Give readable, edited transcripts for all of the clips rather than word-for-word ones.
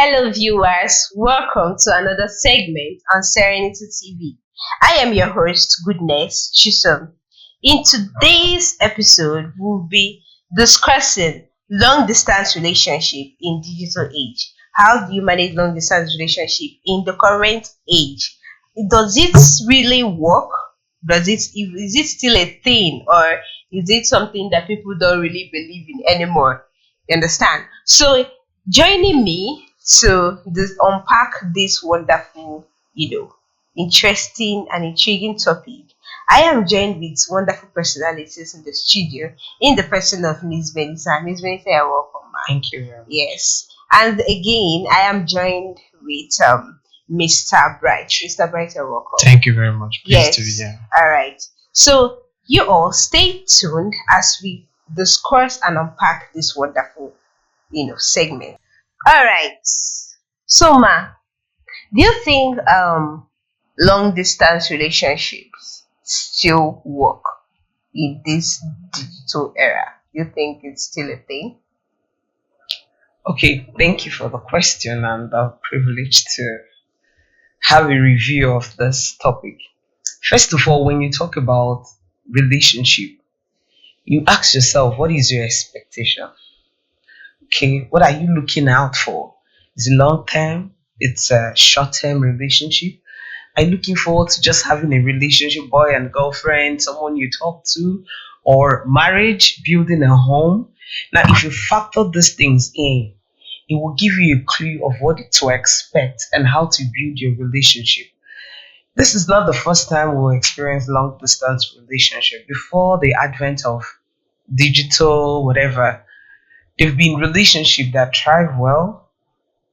Hello, viewers. Welcome to another segment on Serenity TV. I am your host, Goodness Chisom. In today's episode, we'll be discussing long distance relationship in digital age. How do you manage long distance relationship in the current age? Does it really work? Is it still a thing, or is it something that people don't really believe in anymore? You understand? So joining me to unpack this wonderful, interesting and intriguing topic, I am joined with wonderful personalities in the studio in the person of Miss Benita. Miss Benita, you're welcome, ma. Thank you very much. Yes. And again, I am joined with Mr. Bright. Mr. Bright, you're welcome. Thank you very much. Pleased to be Yes. here. All right. So you all stay tuned as we discuss and unpack this wonderful, segment. All right. So, ma, do you think long distance relationships still work in this digital era? You think it's still a thing? Okay, thank you for the question and the privilege to have a review of this topic. First of all, when you talk about relationship, you ask yourself, what is your expectation? Okay, what are you looking out for? Is it long term? It's a short term relationship? Are you looking forward to just having a relationship, boy and girlfriend, someone you talk to, or marriage, building a home? Now, if you factor these things in, it will give you a clue of what to expect and how to build your relationship. This is not the first time we'll experience long distance relationship. Before the advent of digital, whatever, there've been relationships that thrive well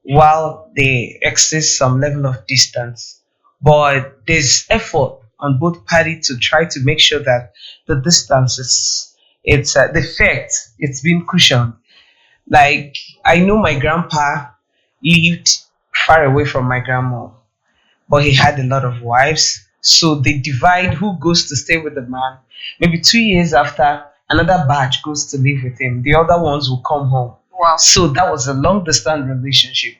while they exist some level of distance. But there's effort on both parties to try to make sure that the distance is the effect it's been cushioned. Like I know my grandpa lived far away from my grandma, but he had a lot of wives. So they divide who goes to stay with the man. Maybe 2 years after, another batch goes to live with him. The other ones will come home. Wow. So that was a long distance relationship.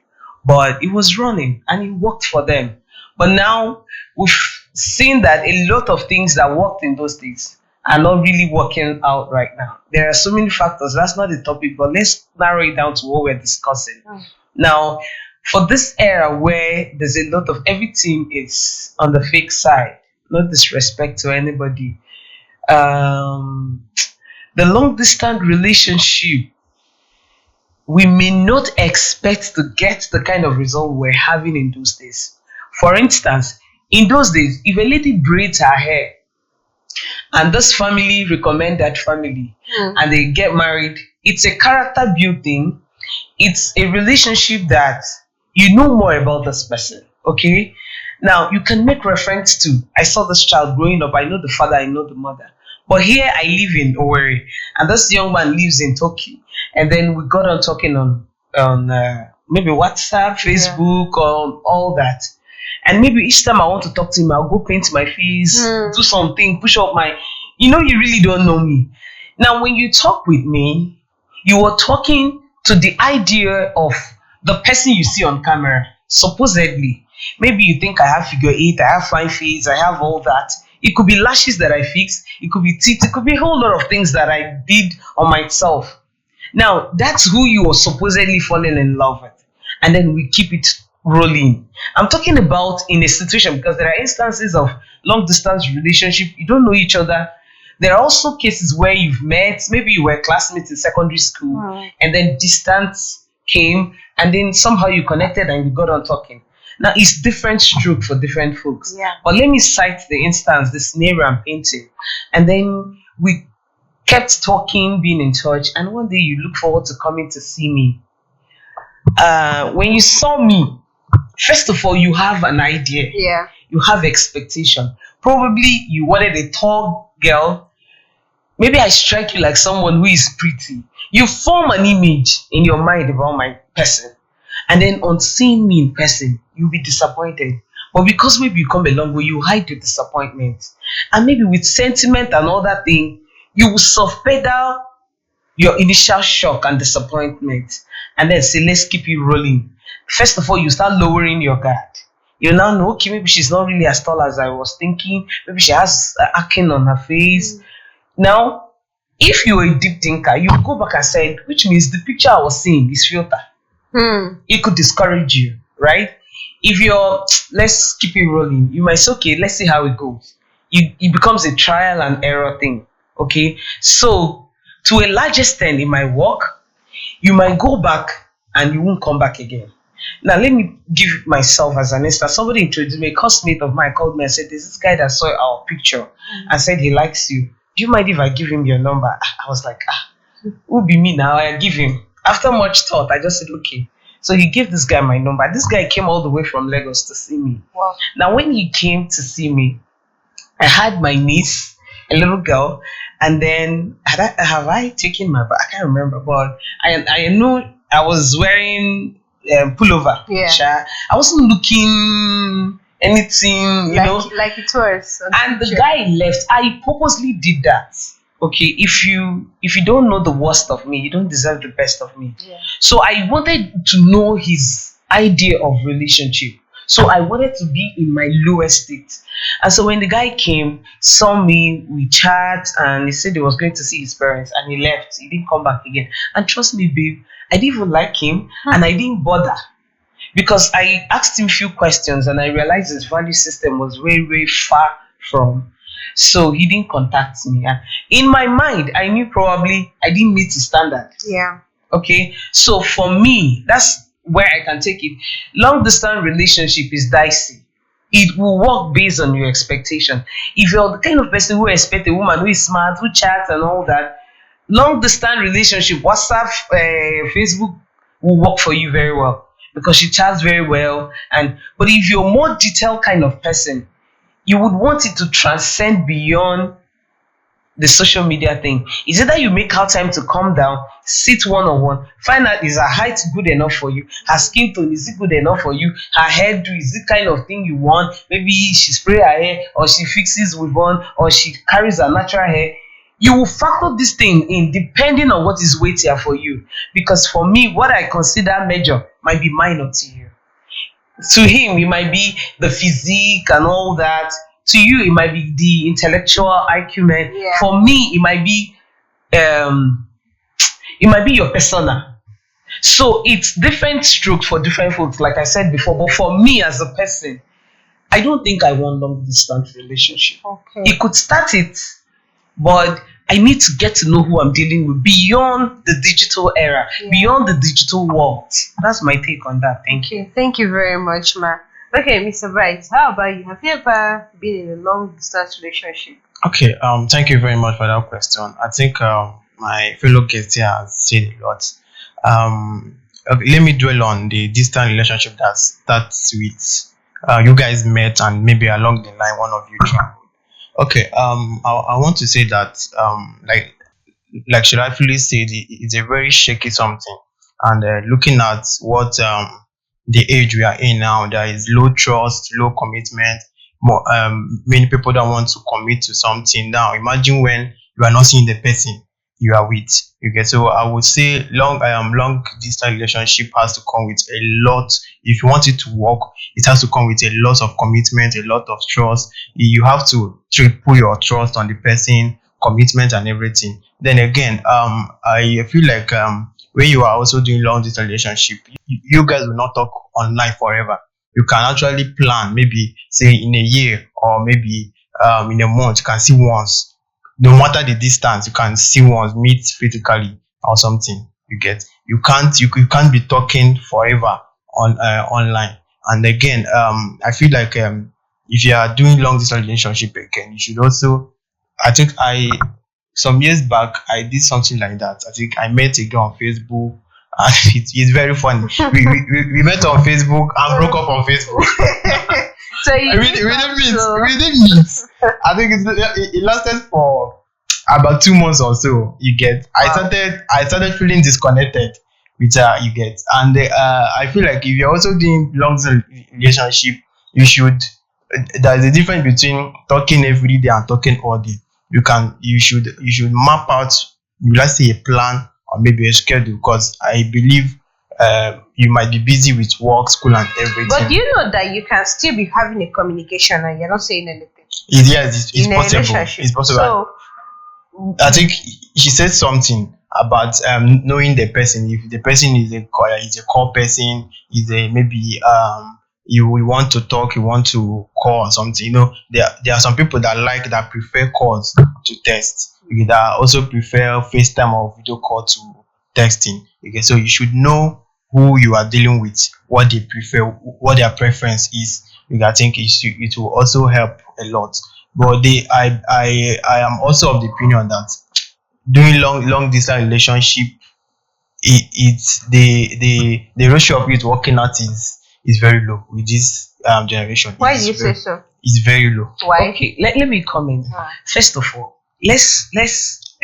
But it was running and it worked for them. But now we've seen that a lot of things that worked in those days are not really working out right now. There are so many factors. That's not the topic, but let's narrow it down to what we're discussing. Now, for this era where there's a lot of everything is on the fake side, no disrespect to anybody, the long distance relationship, we may not expect to get the kind of result we're having in those days. For instance, in those days, if a lady braids her hair and this family recommend that family and they get married, it's a character building. It's a relationship that you know more about this person. Okay. Now you can make reference to, I saw this child growing up. I know the father, I know the mother. But here I live in Owerri, and this young man lives in Turkey. And then we got on talking on maybe WhatsApp, Facebook, all that. And maybe each time I want to talk to him, I'll go paint my face, do something, push up my, you really don't know me. Now, when you talk with me, you are talking to the idea of the person you see on camera. Supposedly, maybe you think I have figure eight, I have fine face, I have all that. It could be lashes that I fixed, it could be teeth, it could be a whole lot of things that I did on myself. Now, that's who you are supposedly falling in love with. And then we keep it rolling. I'm talking about in a situation because there are instances of long distance relationship. You don't know each other. There are also cases where you've met, maybe you were classmates in secondary school, and then distance came, and then somehow you connected and you got on talking. Now, it's different stroke for different folks. Yeah. But let me cite the instance, the scenario I'm painting. And then we kept talking, being in touch, and one day you look forward to coming to see me. When you saw me, first of all, you have an idea. Yeah. You have expectation. Probably you wanted a tall girl. Maybe I strike you like someone who is pretty. You form an image in your mind about my person. And then on seeing me in person, you'll be disappointed. But because maybe you come along where you hide your disappointment. And maybe with sentiment and all that thing, you will soft pedal your initial shock and disappointment. And then say, let's keep it rolling. first of all, you start lowering your guard. You now know, okay, maybe she's not really as tall as I was thinking. Maybe she has acne on her face. Now, if you're a deep thinker, you go back and say, which means the picture I was seeing is filter. It could discourage you, right? If you're, let's keep it rolling, you might say, okay, let's see how it goes. It becomes a trial and error thing, okay? So, to a large extent, it might work. You might go back and you won't come back again. Now, let me give myself as an instance. Somebody introduced me, a classmate of mine called me and said, there's this guy that saw our picture and said he likes you. Do you mind if I give him your number? I was like, who be me now? I give him. After much thought, I just said, okay. So he gave this guy my number. This guy came all the way from Lagos to see me. Wow. Now, when he came to see me, I had my niece, a little girl, and then have I taken my bag? I can't remember, but I knew I was wearing pullover. Yeah. I wasn't looking anything, like it was. And the guy left. I purposely did that. Okay, if you don't know the worst of me, you don't deserve the best of me. Yeah. So I wanted to know his idea of relationship. So I wanted to be in my lowest state. And so when the guy came, saw me, we chat, and he said he was going to see his parents, and he left. He didn't come back again. And trust me, babe, I didn't even like him, and I didn't bother. Because I asked him a few questions, and I realized his value system was very, very far from. So he didn't contact me. And in my mind, I knew probably I didn't meet his standard. Yeah. Okay. So for me, that's where I can take it. Long distance relationship is dicey. It will work based on your expectation. If you're the kind of person who expects a woman who is smart, who chats and all that, long distance relationship, WhatsApp, Facebook will work for you very well because she chats very well. But if you're a more detailed kind of person, you would want it to transcend beyond the social media thing. Is it that you make out time to come down, sit one-on-one, find out is her height good enough for you, her skin tone is it good enough for you, her hairdo is it kind of thing you want, maybe she spray her hair or she fixes with one or she carries her natural hair. You will factor this thing in depending on what is weightier for you. Because for me, what I consider major might be minor to you. To him, it might be the physique and all that. To you, it might be the intellectual acumen. Yeah. For me, it might be your persona. So it's different strokes for different folks, like I said before. But for me as a person, I don't think I want long distance relationship. Okay. It could start it, but I need to get to know who I'm dealing with beyond the digital era, beyond the digital world. That's my take on that. Thank you. Okay, thank you very much, Ma. Okay, Mr. Bright, how about you? Have you ever been in a long distance relationship? Okay, thank you very much for that question. I think my fellow guest here has said a lot. Okay, let me dwell on the distant relationship that starts with you guys met and maybe along the line one of you traveled. Okay, I want to say that like she rightfully said, it's a very shaky something, and looking at what the age we are in now, there is low trust, low commitment. More, many people don't want to commit to something now. Imagine when you are not seeing the person you are with. You get, so I would say long distance relationship has to come with a lot. If you want it to work, it has to come with a lot of commitment, a lot of trust. You have to put your trust on the person, commitment and everything. Then again, I feel like when you are also doing long distance relationship, you guys will not talk online forever. You can actually plan, maybe say in a year or maybe in a month, you can see once. No matter the distance, you can see once, meet physically or something. You get, you can't be talking forever on online. And again, I feel like if you are doing long distance relationship again, you should also, I think some years back I did something like that. I think I met a girl on Facebook. And it's very funny. We met on Facebook and broke up on Facebook. So we didn't meet. I think it lasted for about 2 months or so. You get. Wow. I started feeling disconnected with her. You get, and I feel like if you're also doing long relationship, you should. There's a difference between talking every day and talking all day. You should map out, let's say, a plan or maybe a schedule, because I believe you might be busy with work, school, and everything. But you know that you can still be having a communication and you're not saying anything Yes, it's in a possible. relationship. It's possible. So I think she said something about knowing the person. If the person is a call person, is a maybe you will want to talk, you want to call or something. There are some people that prefer calls to text. Okay, that also prefer FaceTime or video call to texting. Okay, so you should know who you are dealing with, what they prefer, what their preference is. Okay, I think it will also help a lot. But I am also of the opinion that doing long distance relationship, it's the ratio of it working out is very low with this generation. why do you say so? It's very low. Why? Okay, let me comment. Ah. First of all, let's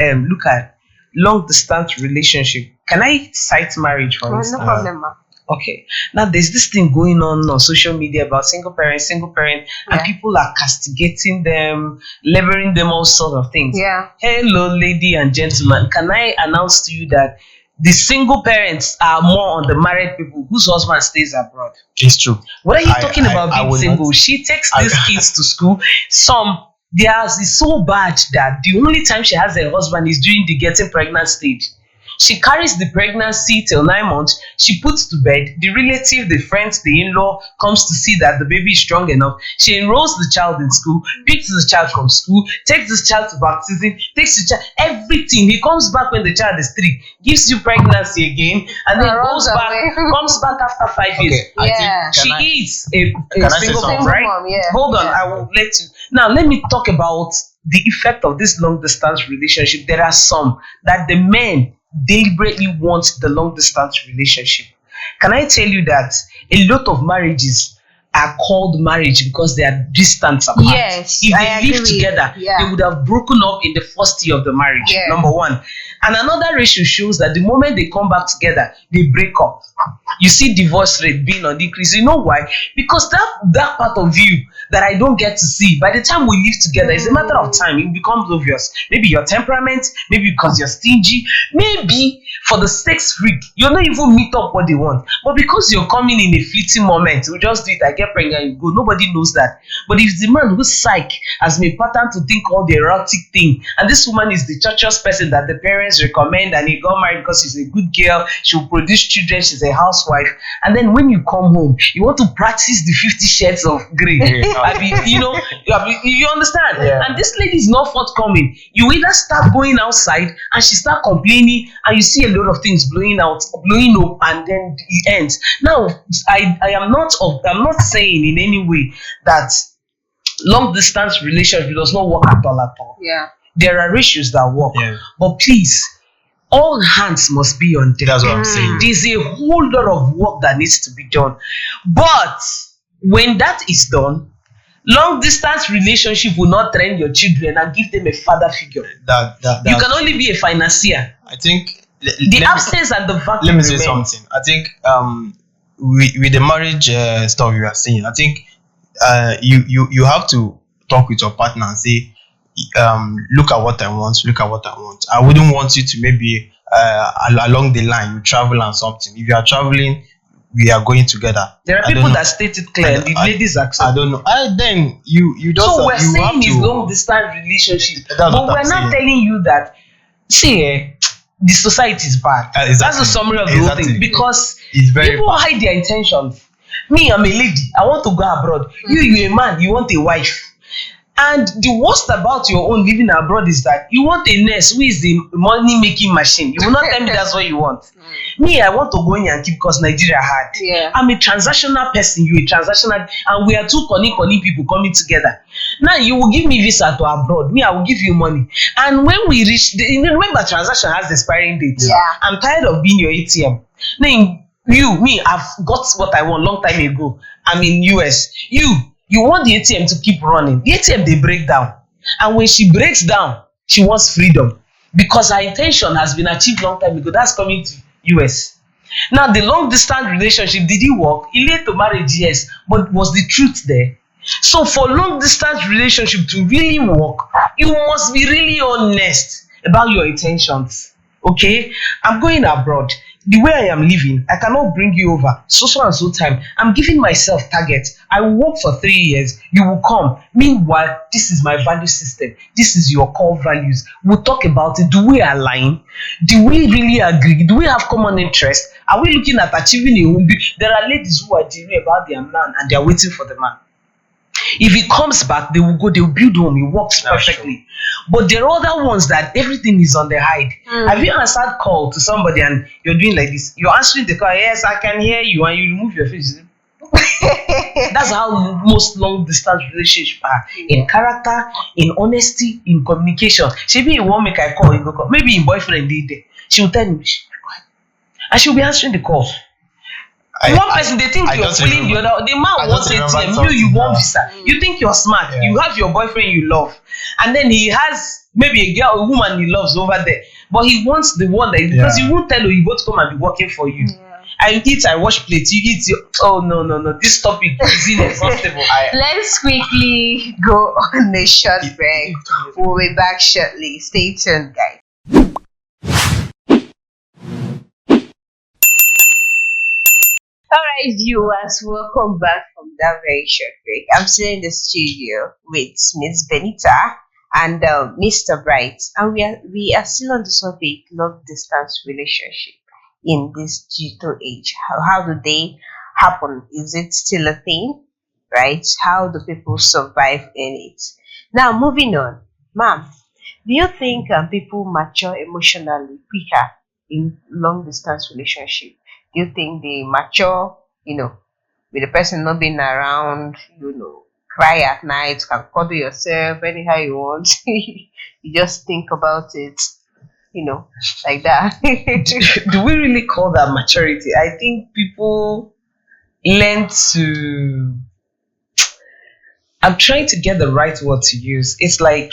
look at long distance relationship. Can I cite marriage for No instance? problem, ma. Okay. Now there's this thing going on social media about single parents, and Yeah. people are castigating them, labeling them all sort of things. Yeah. Hello, lady and gentlemen. Can I announce to you that the single parents are more on the married people whose husband stays abroad? It's true. What are you I- talking I- about I being would single? not- She takes these kids to school. Theirs is so bad that the only time she has a husband is during the getting pregnant stage. She carries the pregnancy till 9 months. She puts to bed. The relative, the friends, the in-law comes to see that the baby is strong enough. She enrolls the child in school, picks the child from school, takes this child to baptism, takes the child, everything. He comes back when the child is 3, gives you pregnancy again, and then Runs goes back, away. comes back after 5 years. Okay, I Yeah. think She can I- is a Can I say single something? mom, right? Single mom, yeah. Hold on, Yeah. I will let you. Now, let me talk about the effect of this long distance relationship. There are some that the men deliberately want the long distance relationship. Can I tell you that a lot of marriages are called marriage because they are distant apart? Yes, If I they agree live with you. together, Yeah. they would have broken up in the first year of the marriage. Yeah. Number one. And another ratio shows that the moment they come back together, they break up. You see divorce rate being on the increase. You know why? Because that part of you that I don't get to see, by the time we live together, it's a matter of time. It becomes obvious. Maybe your temperament, maybe because you're stingy, maybe for the sex freak, you're not even meet up what they want. But because you're coming in a fleeting moment, we just do it, I get pregnant, you go. Nobody knows that. But if the man who's psych has made pattern to think all the erotic thing, and this woman is the church's person that the parents recommend, and he got married because she's a good girl, she'll produce children, she's a housewife, and then when you come home, you want to practice the 50 shades of grey. You understand? Yeah. And this lady is not forthcoming. You either start going outside and she start complaining, and you see a lot of things blowing up, and then it ends. Now, I'm not saying in any way that long distance relationship does not work at all. Yeah. There are issues that work, Yeah. but please, all hands must be on deck. That's what I'm saying. There's a whole lot of work that needs to be done. But when that is done, long distance relationship will not train your children and give them a father figure. You can only be a financier. I think The absence and the vacuum. let me say remain. something. I think with the marriage stuff you are saying, I think you have to talk with your partner and say, look at what I want. Look at what I want. I wouldn't want you to maybe along the line you travel and something. If you are traveling, we are going together. There are I don't people know. that state it clear, and the ladies accept. I don't know. Then you just So we're you have saying it's to. long distance relationship, That's but what we're I'm not saying. telling you that. See, the society is bad. Exactly. That's the summary of the whole Exactly. thing, because It's very people bad. hide their intentions. Me, I'm a lady. I want to go abroad. You're a man. You want a wife. And the worst about your own living abroad is that you want a nurse who is the money making machine. You will not tell me that's what you want. Me, I want to go in and keep because Nigeria hard. Yeah. I'm a transactional person. You a transactional, and we are two conny people coming together. Now you will give me visa to abroad. Me, I will give you money. And when we reach, remember, transaction has expiring date. Yeah. I'm tired of being your ATM. Then I've got what I want long time ago. I'm in US. You want the ATM to keep running. The ATM, they break down. And when she breaks down, she wants freedom. Because her intention has been achieved long time ago. That's coming to US. Now, the long distance relationship, did it work? It led to marriage, yes. But was the truth there? So for long distance relationship to really work, you must be really honest about your intentions. Okay? I'm going abroad. the way I am living, I cannot bring you over so and so time. I'm giving myself targets. I will work for 3 years. You will come. Meanwhile, this is my value system. This is your core values. We'll talk about it. Do we align? Do we really agree? Do we have common interest? Are we looking at achieving a home? There are ladies who are dreaming about their man and they are waiting for the man. If he comes back, they will go, they will build home, it works perfectly. But there are other ones that everything is on the hide. Have you answered call to somebody and you're doing like this? You're answering the call, yes, I can hear you, and you remove your face. That's how most long distance relationships are. In character, in honesty, in communication. Maybe you won't make a call, you go call. Maybe your boyfriend did it. She will tell him, and she'll be answering the call. One person, they think you're fooling the other. The man wants ATM, you want visa. You think you're smart. You have your boyfriend you love, and then he has maybe a girl, a woman he loves over there, but he wants the one that because he won't tell you both come and be working for you. I eat, I wash plates, you eat. Oh no! This topic is inexhaustible. Let's quickly go on a short break. We'll be back shortly. Stay tuned, guys. Alright, viewers, welcome back from that very short break. I'm still in the studio with Miss Benita and Mr. Bright, and we are still on the topic long distance relationship in this digital age. How do they happen? Is it still a thing? Right? How do people survive in it? Now, moving on, ma'am, do you think people mature emotionally quicker in long distance relationship? Do you think they mature, with the person not being around, cry at night, can cuddle yourself anyhow you want? You just think about it, like that. Do we really call that maturity? I think people learn to. I'm trying to get the right word to use. It's like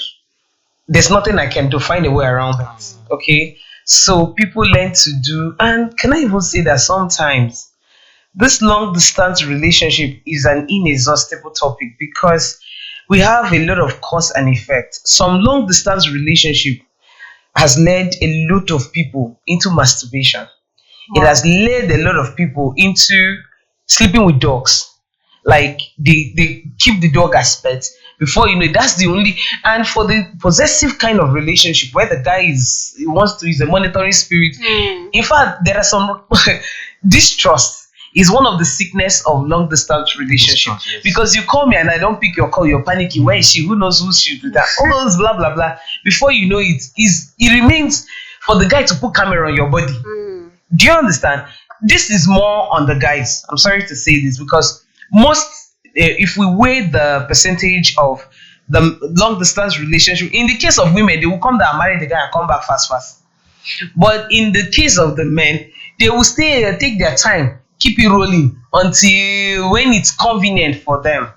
there's nothing I can do, find a way around it. Okay? So people learn to do, and can I even say that sometimes this long distance relationship is an inexhaustible topic because we have a lot of cause and effect. Some long distance relationship has led a lot of people into masturbation. It has led a lot of people into sleeping with dogs. Like they keep the dog as pets. Before you know it, that's the only. And for the possessive kind of relationship where the guy is a monitoring spirit. In fact, there are some distrust is one of the sickness of long distance relationship. Because you call me and I don't pick your call, you're panicking. Where is she? Who knows who she do that? All those blah blah blah. Before you know it, it remains for the guy to put camera on your body. Do you understand? This is more on the guys. I'm sorry to say this because most, if we weigh the percentage of the long distance relationship, in the case of women, they will come down, marry the guy, and come back fast. But in the case of the men, they will stay, take their time, keep it rolling until when it's convenient for them.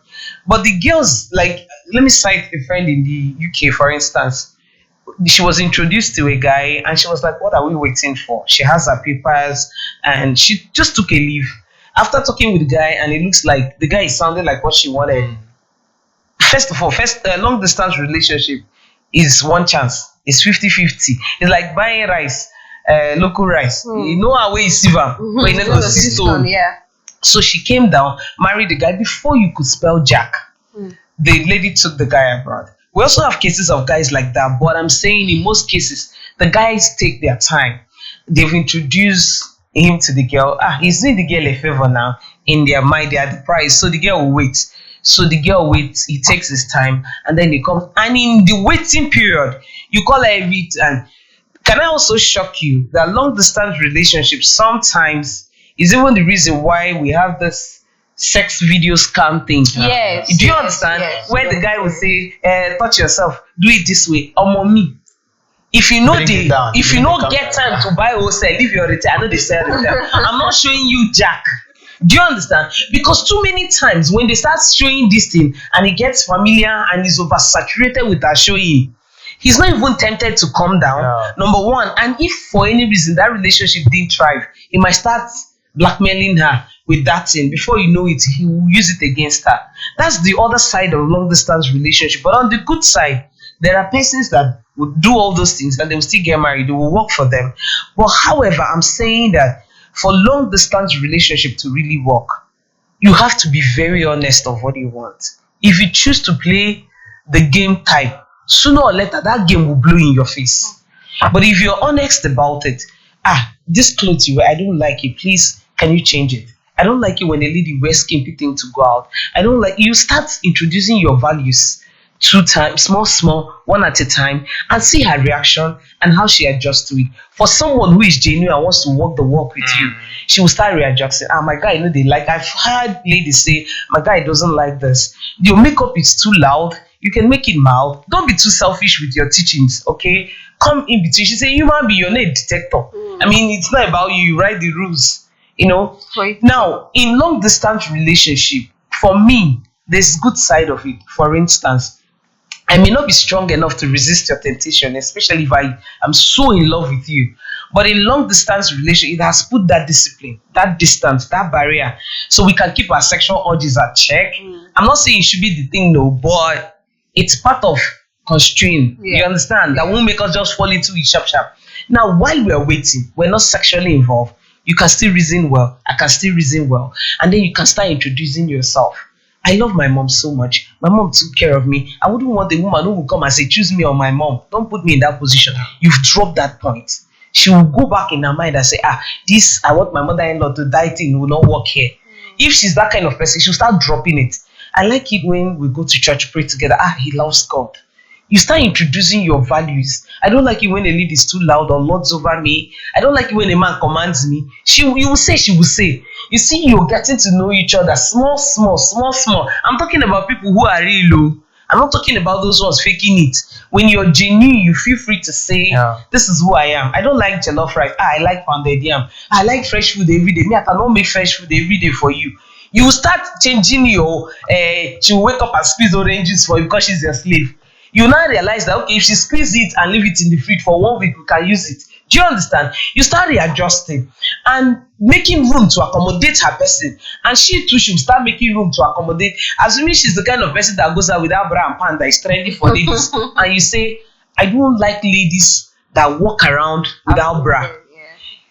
But the girls, like, let me cite a friend in the UK, for instance. She was introduced to a guy, and she was like, "What are we waiting for?" She has her papers, and she just took a leave. After talking with the guy, and it looks like the guy is sounding like what she wanted. First of all, long distance relationship is one chance. It's 50-50. It's like buying rice, local rice. You know how way you see them, but you never see stone. Yeah. So she came down, married the guy before you could spell Jack. The lady took the guy abroad. We also have cases of guys like that, but I'm saying in most cases, the guys take their time. They've introduced him to the girl. He's doing the girl a favor now. In their mind, they are the prize. So the girl will wait. So the girl waits. He takes his time, and then he comes. And in the waiting period, you call her every time. Can I also shock you that long distance relationships sometimes is even the reason why we have this sex video scam thing? Yes. Do you understand? Yes, where the guy will say, touch yourself, do it this way, or mommy. If you know if you don't get time to buy wholesale, leave your retail. I know they sell retail. I'm not showing you Jack. Do you understand? Because too many times when they start showing this thing and it gets familiar and is oversaturated with our showing, he's not even tempted to calm down. Number one, and if for any reason that relationship didn't thrive, he might start blackmailing her with that thing. Before you know it, he will use it against her. That's the other side of long distance relationship. But on the good side, There are persons that would do all those things and they will still get married. It will work for them. But however, I'm saying that for long distance relationship to really work, you have to be very honest of what you want. If you choose to play the game type, sooner or later that game will blow in your face. But if you're honest about it, this clothes you wear, I don't like it. Please, can you change it? I don't like it when a lady wears skimpy thing to go out. I don't like. You start introducing your values 2 times, small, one at a time, and see her reaction and how she adjusts to it. For someone who is genuine and wants to walk the walk with you, she will start readjusting. My guy, they like. I've heard ladies say, my guy doesn't like this. Your makeup is too loud. You can make it mild. Don't be too selfish with your teachings, okay? Come in between. She say, human be your net detector. I mean, it's not about you. You write the rules. Now in long distance relationship, for me, there's good side of it. For instance, I may not be strong enough to resist your temptation, especially if I am so in love with you. But in long distance relationship, it has put that discipline, that distance, that barrier, so we can keep our sexual urges at check. I'm not saying it should be the thing, no, but it's part of constraint. You understand? That won't make us just fall into it sharp. Now, while we're waiting, we're not sexually involved. You can still reason well. I can still reason well. And then you can start introducing yourself. I love my mom so much. My mom took care of me. I wouldn't want a woman who will come and say, choose me or my mom. Don't put me in that position. You've dropped that point. She will go back in her mind and say, this, I want my mother-in-law to die thing will not work here. If she's that kind of person, she'll start dropping it. I like it when we go to church, pray together. He loves God. You start introducing your values. I don't like it when a lady is too loud or lords over me. I don't like it when a man commands me. She will say. You see, you're getting to know each other. Small. I'm talking about people who are real low. I'm not talking about those ones faking it. When you're genuine, you feel free to say, this is who I am. I don't like jollof rice. I like pounded yam. I like fresh food every day. Me, I cannot make fresh food every day for you. You will start changing your, she will wake up and squeeze oranges for you because she's your slave. You now realize that, okay, if she squeeze it and leave it in the fridge for 1 week, we can use it. Do you understand? You start readjusting and making room to accommodate her person. And she too should start making room to accommodate. Assuming she's the kind of person that goes out without bra and pants that is trendy for ladies. And you say, I don't like ladies that walk around without bra.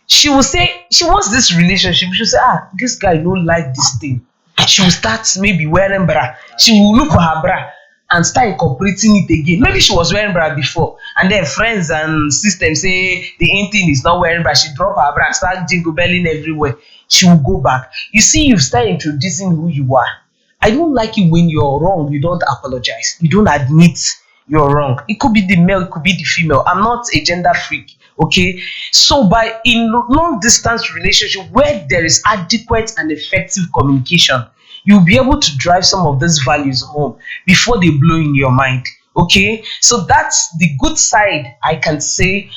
She will say, she wants this relationship. She will say, this guy don't like this thing. She will start maybe wearing bra. She will look for her bra and start incorporating it again. Maybe she was wearing bra before, and then friends and systems say the in thing is not wearing bra. She drop her bra and start jingle belling everywhere. She will go back. You see, you start introducing who you are. I don't like it when you're wrong. You don't apologize. You don't admit you're wrong. It could be the male, it could be the female. I'm not a gender freak. Okay, so in long distance relationship where there is adequate and effective communication, you'll be able to drive some of these values home before they blow in your mind. Okay, so that's the good side. I can say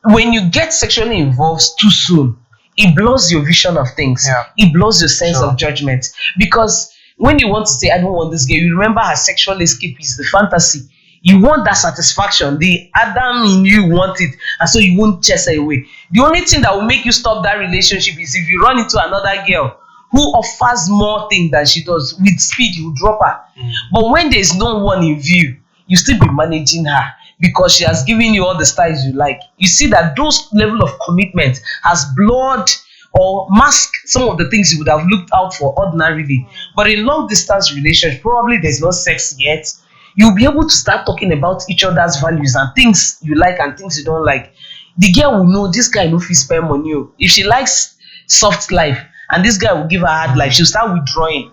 when you get sexually involved too soon, it blows your vision of things. It blows your sense of judgment, because when you want to say, I don't want this girl, you remember her sexual escape is the fantasy. You want that satisfaction. The Adam in you want it, and so you won't chase her away. The only thing that will make you stop that relationship is if you run into another girl who offers more things than she does. With speed, you drop her. But when there's no one in view, you still be managing her because she has given you all the styles you like. You see that those level of commitment has blurred or masked some of the things you would have looked out for ordinarily. But in long distance relationship, probably there's no sex yet. You'll be able to start talking about each other's values and things you like and things you don't like. The girl will know this guy no fit spend money. If she likes soft life and this guy will give her hard life, she'll start withdrawing.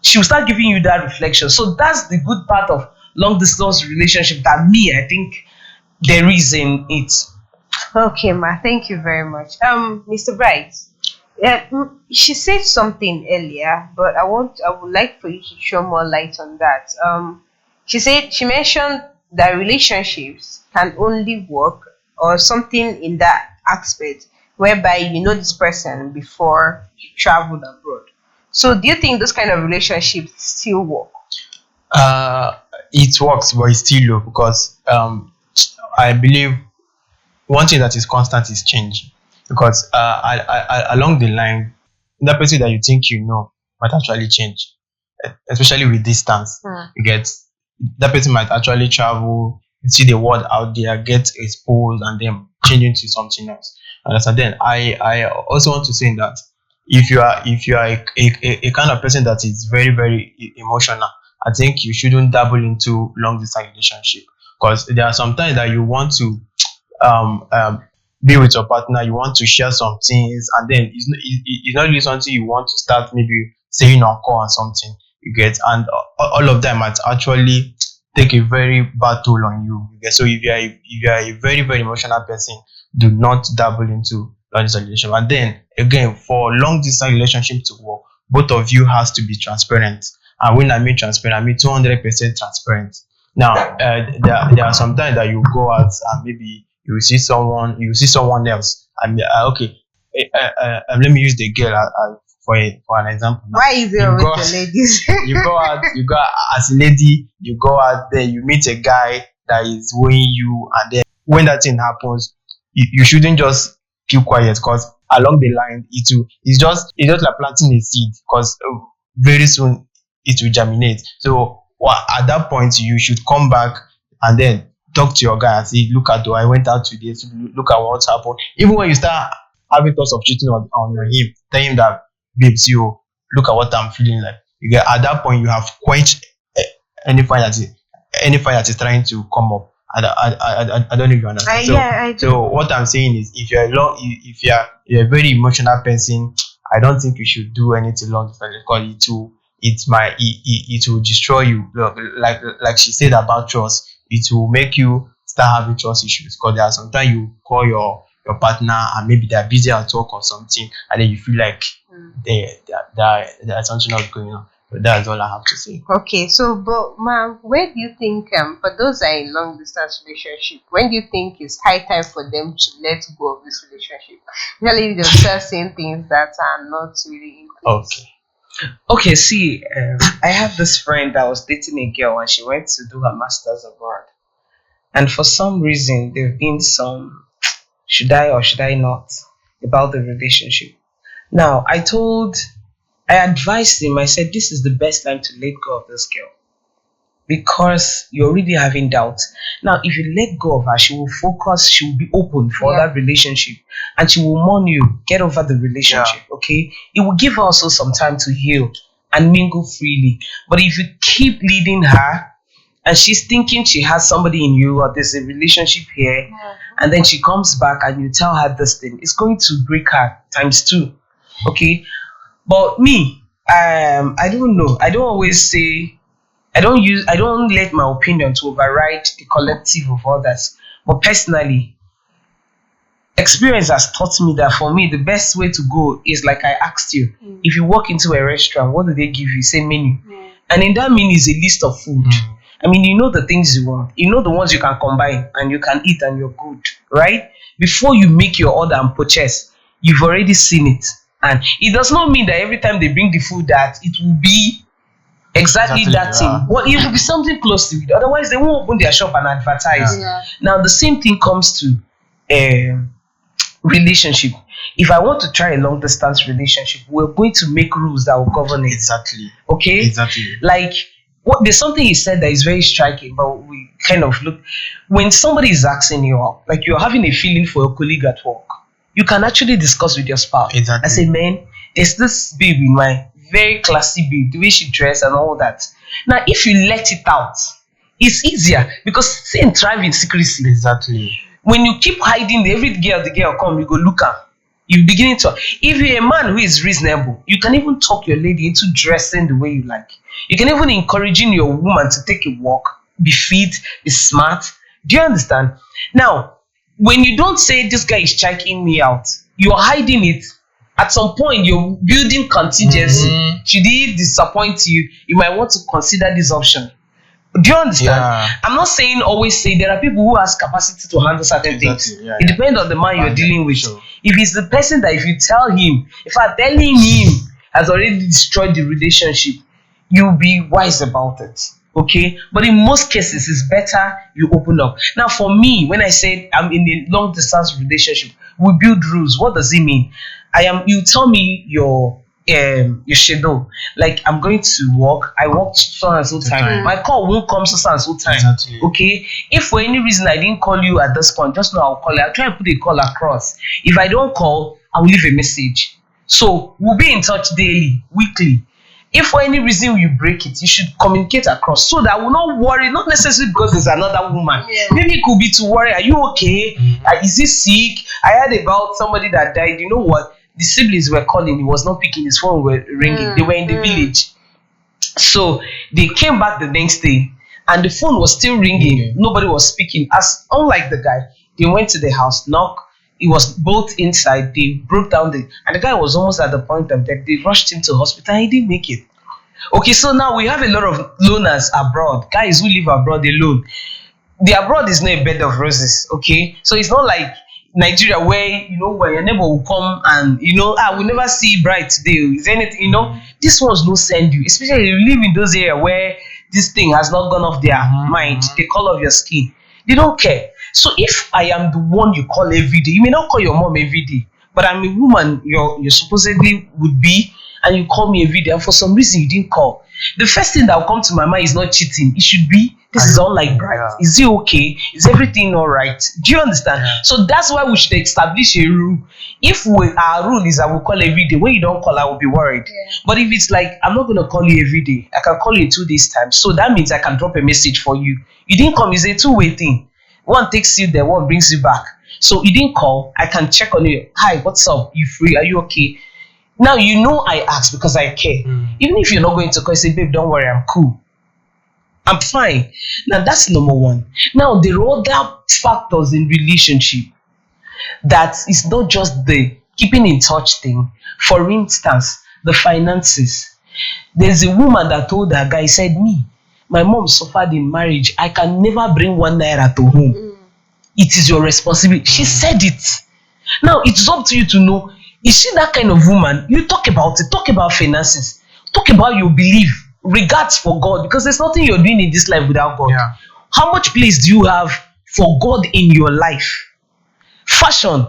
She'll start giving you that reflection. So that's the good part of long distance relationship that I think there is in it. Okay, ma, thank you very much. Mr. Bright, she said something earlier, but I would like for you to show more light on that. She mentioned that relationships can only work or something in that aspect whereby you know this person before you traveled abroad. So do you think those kind of relationships still work? It works, but it's still low because I believe one thing that is constant is change. Because along the line, that person that you think you know might actually change, especially with distance. You get that person might actually travel see the world out there, get exposed, and then change into something else. Understand? Then I also want to say that if you are a kind of person that is very very emotional, I think you shouldn't dabble into long distance relationship, because there are some times that you want to um, um, be with your partner, you want to share some things, and then it's not really something you want to start maybe saying on call or something. You get, and all of them might actually take a very bad toll on you. You get, so if you are a very very emotional person, do not dabble into long distance relationship. And then again, for long distance relationship to work, both of you has to be transparent. And when I mean transparent, I mean 200% transparent. Now, there are some times that you go out and maybe you see someone else, and okay, let me use the girl for an example. Now, Why is it you always go, the ladies? you go out as a lady, you go out there, you meet a guy that is weighing you, and then when that thing happens, you shouldn't just keep quiet, because along the line it's just like planting a seed, because very soon it will germinate. So at that point you should come back and then talk to your guy and say, look at, I went out today, so look at what's happened. Even when you start having thoughts of cheating on him, tell him that, babes, you look at what I'm feeling like. You get, at that point you have quenched any fire that is trying to come up. I don't know if you understand. Yeah, I do. So what I'm saying is, if you're a very emotional person, I don't think you should do anything long distance, because it will destroy you. Like she said about trust, it will make you start having trust issues, because there are sometimes you call your partner and maybe they're busy at work or something, and then you feel like there's something else going on. But that's all I have to say. Okay, so but ma'am, where do you think for those that are in long distance relationship, when do you think it's high time for them to let go of this relationship? Usually they'll start saying things that are not really in place. Okay, see, I have this friend that was dating a girl and she went to do her master's abroad. And for some reason, there have been some should I or should I not about the relationship. Now, I advised him, I said, this is the best time to let go of this girl, because you're already having doubts. Now, if you let go of her, she will focus, she will be open for that relationship, and she will warn you, get over the relationship, okay? It will give her also some time to heal and mingle freely. But if you keep leading her, and she's thinking she has somebody in you, or there's a relationship here, and then she comes back and you tell her this thing, it's going to break her times two, okay? But me, I don't know. I don't always say, I don't let my opinion to override the collective of others. But personally, experience has taught me that for me, the best way to go is like I asked you. If you walk into a restaurant, what do they give you? Say menu. And in that menu is a list of food. I mean, you know the things you want. You know the ones you can combine and you can eat and you're good, right? Before you make your order and purchase, you've already seen it. And it does not mean that every time they bring the food that it will be exactly that thing. But it will be something close to it. Otherwise, they won't open their shop and advertise. Now, the same thing comes to relationship. If I want to try a long distance relationship, we're going to make rules that will govern it. Exactly. Okay? Exactly. Like, there's something he said that is very striking, but we kind of look. When somebody is asking you out, like you're having a feeling for a colleague at work, you can actually discuss with your spouse. Exactly. I say, man, there's this babe in my very classy babe, the way she dressed and all that. Now, if you let it out, it's easier, because saying thrive in secrecy. Exactly. When you keep hiding, the girl come, you go look her. You're beginning to. If you're a man who is reasonable, you can even talk your lady into dressing the way you like. You can even encouraging your woman to take a walk, be fit, be smart. Do you understand? Now, when you don't say this guy is checking me out, you're hiding it. At some point, you're building contingency. Should he disappoint you, you might want to consider this option. Do you understand? Yeah. I'm not saying always say, there are people who has capacity to handle certain things. Yeah, it depends on the man you're dealing with. Sure. If it's the person that if you tell him, if I'm telling him has already destroyed the relationship, you'll be wise about it. Okay? But in most cases, it's better you open up. Now, for me, when I said I'm in a long distance relationship, we build rules. What does it mean? You tell me your your schedule. Like I'm going to work, I work so and so time. My call won't come so and so time. Exactly. Okay. If for any reason I didn't call you at this point, just know I'll call you. I'll try and put a call across. If I don't call, I will leave a message. So we'll be in touch daily, weekly. If for any reason you break it, you should communicate across so that we'll not worry, not necessarily because there's another woman. Maybe it could be to worry, are you okay? Is he sick? I heard about somebody that died. You know what? The siblings were calling, he was not picking, his phone were ringing. They were in the village. So they came back the next day and the phone was still ringing. Nobody was speaking. As unlike the guy, they went to the house, knocked. It was both inside. They broke down and the guy was almost at the point of death. They rushed him to hospital and he didn't make it. Okay, so now we have a lot of loners abroad, guys who live abroad alone. The abroad is not a bed of roses, okay? So it's not like Nigeria where, where your neighbor will come and, we'll never see bright today. Is there anything, These ones don't send you, especially if you live in those areas where this thing has not gone off their mind, the color of your skin. They don't care. So if I am the one you call every day, you may not call your mom every day, but I'm a woman you supposedly would be, and you call me every day, and for some reason you didn't call. The first thing that will come to my mind is not cheating. It should be, this is unlike bright. Yeah. Is it okay? Is everything all right? Do you understand? Yeah. So that's why we should establish a rule. If our rule is that we call every day, when you don't call, I will be worried. But if it's like, I'm not going to call you every day, I can call you in 2 days' time. So that means I can drop a message for you. You didn't come, it's a two-way thing. One takes you there, one brings you back. So you didn't call, I can check on you. Hi, what's up? You free? Are you okay? Now I asked because I care. Even if you're not going to call, say, babe, don't worry, I'm cool. I'm fine. Now that's number one. Now there are other factors in relationship that is not just the keeping in touch thing. For instance, the finances. There's a woman that told her guy, said, my mom suffered in marriage. I can never bring 1 naira to home. It is your responsibility. She said it. Now it's up to you to know, is she that kind of woman? You talk about it. Talk about finances. Talk about your belief. Regards for God. Because there's nothing you're doing in this life without God. Yeah. How much place do you have for God in your life? Fashion.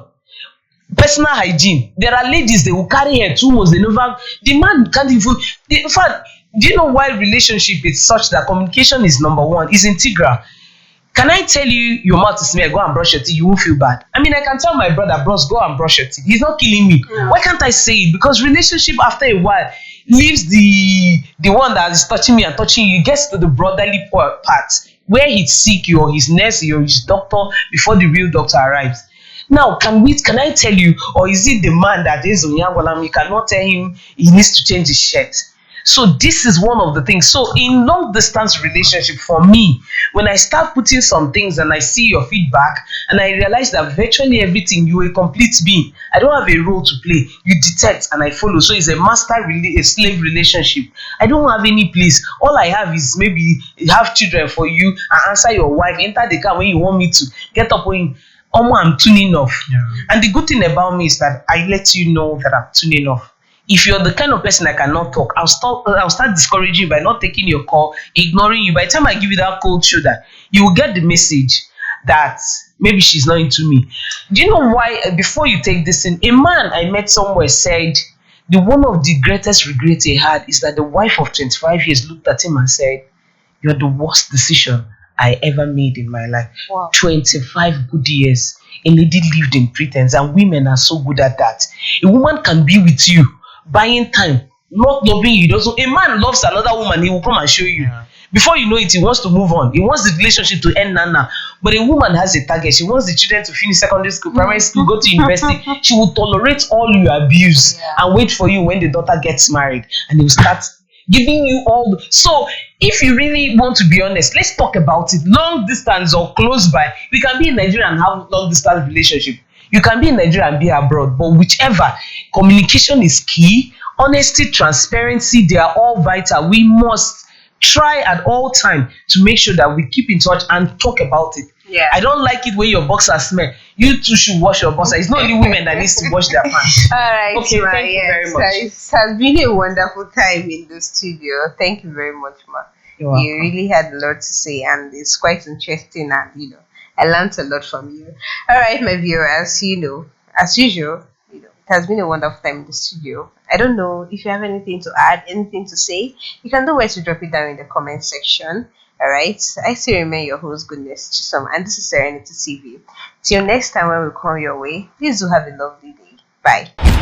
Personal hygiene. There are ladies, they will carry hair 2 months. They never. The man can't even. In fact, do you know why relationship is such that communication is number one? Is integral. Can I tell you your mouth is smear, go and brush your teeth, you won't feel bad? I mean, I can tell my brother, bros, go and brush your teeth. He's not killing me. Why can't I say it? Because relationship after a while leaves the one that is touching me and touching you, gets to the brotherly part where he's sick, or his nurse, or his doctor before the real doctor arrives. Now, can I tell you, or is it the man that is Onyangolam? You cannot tell him he needs to change his shirt. So this is one of the things. So in long distance relationship, for me, when I start putting some things and I see your feedback and I realize that virtually everything, you a complete being. I don't have a role to play. You detect and I follow. So it's a a slave relationship. I don't have any place. All I have is maybe have children for you and answer your wife, enter the car when you want me to, get up when I'm tuning off. Yeah. And the good thing about me is that I let you know that I'm tuning off. If you're the kind of person I cannot talk, I'll start discouraging you by not taking your call, ignoring you. By the time I give you that cold shoulder, you will get the message that maybe she's not into me. Do you know why? Before you take this in, a man I met somewhere said the one of the greatest regrets he had is that the wife of 25 years looked at him and said, "You're the worst decision I ever made in my life." Wow. 25 good years. A lady lived in pretense, and women are so good at that. A woman can be with you, buying time, not loving you. A man loves another woman, he will come and show you. Yeah. Before you know it, he wants to move on. He wants the relationship to end now. But a woman has a target. She wants the children to finish secondary school, primary school, go to university. She will tolerate all your abuse and wait for you when the daughter gets married, and he will start giving you all. So if you really want to be honest, let's talk about it. Long distance or close by. We can be in Nigeria and have long distance relationship. You can be in Nigeria and be abroad, but whichever, communication is key. Honesty, transparency, they are all vital. We must try at all time to make sure that we keep in touch and talk about it. Yeah. I don't like it when your boxers smell. You too should wash your boxers. It's not only women that needs to wash their pants. All right, Okay, Ma, thank you very much. It has been a wonderful time in the studio. Thank you very much, Ma. You're welcome. You really had a lot to say, and it's quite interesting, and I learned a lot from you. All right, my viewers, as usual, It has been a wonderful time in the studio. I don't know if you have anything to add, anything to say. You can know where to drop it down in the comment section. All right. I still remain your host, Goodness Chisom, and this is Serenity TV. Till next time when we come your way, please do have a lovely day. Bye.